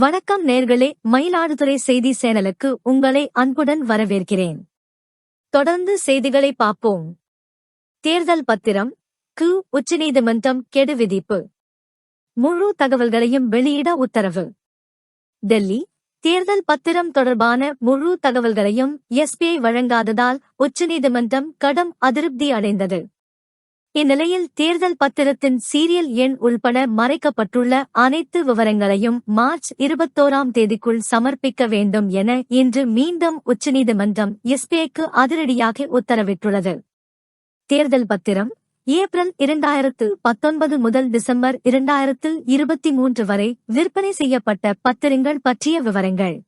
வணக்கம் நேர்களே, மயிலாடுதுறை செய்தி சேனலுக்கு உங்களை அன்புடன் வரவேற்கிறேன். தொடர்ந்து செய்திகளை பார்ப்போம். தேர்தல் பத்திரம் உச்சநீதிமன்றம் கெடு விதிப்பு. முழு தகவல்களையும் வெளியிட உத்தரவு. டெல்லி தேர்தல் பத்திரம் தொடர்பான முழு தகவல்களையும் எஸ்பிஐ வழங்காததால் உச்சநீதிமன்றம் கடும் அதிருப்தி அடைந்தது. இந்நிலையில் தேர்தல் பத்திரத்தின் சீரியல் எண் உள்பட மறைக்கப்பட்டுள்ள அனைத்து விவரங்களையும் மார்ச் 21ஆம் தேதிக்குள் சமர்ப்பிக்க வேண்டும் என இன்று மீண்டும் உச்சநீதிமன்றம் எஸ்பிஐக்கு அதிரடியாக உத்தரவிட்டுள்ளது. தேர்தல் பத்திரம் ஏப்ரல் 2019 முதல் டிசம்பர் 2023 வரை விற்பனை செய்யப்பட்ட பத்திரங்கள் பற்றிய விவரங்கள்.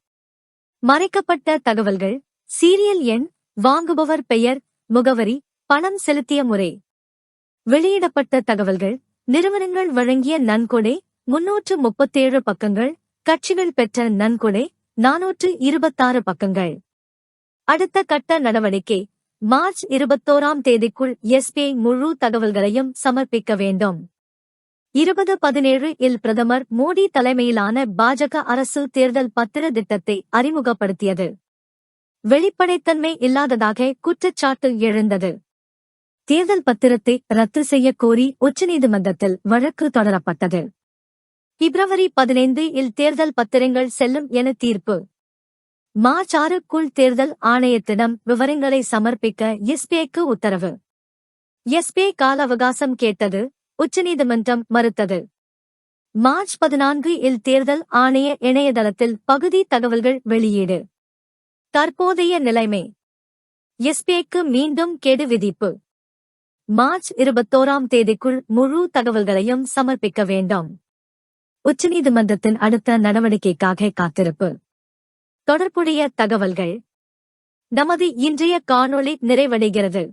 மறைக்கப்பட்ட தகவல்கள்: சீரியல் எண், வாங்குபவர் பெயர், முகவரி, பணம் செலுத்திய முறை. வெளியிடப்பட்ட தகவல்கள்: நிறுவனங்கள் வழங்கிய நன்கொடை 337 பக்கங்கள், கட்சிகள் பெற்ற நன்கொடை 426 பக்கங்கள். அடுத்த கட்ட நடவடிக்கை: மார்ச் 21ஆம் தேதிக்குள் எஸ்பிஐ முழு தகவல்களையும் சமர்ப்பிக்க வேண்டும். 2017 இல் பிரதமர் மோடி தலைமையிலான பாஜக அரசு தேர்தல் பத்திர திட்டத்தை அறிமுகப்படுத்தியது. வெளிப்படைத்தன்மை இல்லாததாக குற்றச்சாட்டு எழுந்தது. தேர்தல் பத்திரத்தை ரத்து செய்யக் கோரி உச்சநீதிமன்றத்தில் வழக்கு தொடரப்பட்டது. பிப்ரவரி 15 இல் தேர்தல் பத்திரங்கள் செல்லும் என தீர்ப்பு. மார்ச் 6க்குள் தேர்தல் ஆணையத்திடம் விவரங்களை சமர்ப்பிக்க எஸ்பிஐக்கு உத்தரவு. எஸ்பிஐ கால அவகாசம் கேட்டது, உச்சநீதிமன்றம் மறுத்தது. மார்ச் 14 இல் தேர்தல் ஆணைய இணையதளத்தில் பகுதி தகவல்கள் வெளியீடு. தற்போதைய நிலைமை: எஸ்பிஐக்கு மீண்டும் கெடு விதிப்பு. மார்ச் 21ஆம் தேதிக்குள் முழு தகவல்களையும் சமர்ப்பிக்க வேண்டும். உச்சநீதிமன்றத்தின் அடுத்த நடவடிக்கைக்காக காத்திருப்பு. தொடர்புடைய தகவல்கள். நமது இன்றைய காணொளி நிறைவடைகிறது.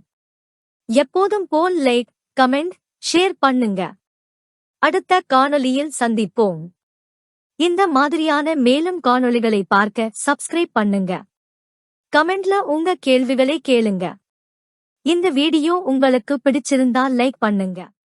எப்போதும் போல் லைக், கமெண்ட், ஷேர் பண்ணுங்க. அடுத்த காணொளியில் சந்திப்போம். இந்த மாதிரியான மேலும் காணொளிகளை பார்க்க சப்ஸ்கிரைப் பண்ணுங்க. கமெண்ட்ல உங்க கேள்விகளை கேளுங்க. இந்த வீடியோ உங்களுக்கு பிடிச்சிருந்தா லைக் பண்ணுங்க.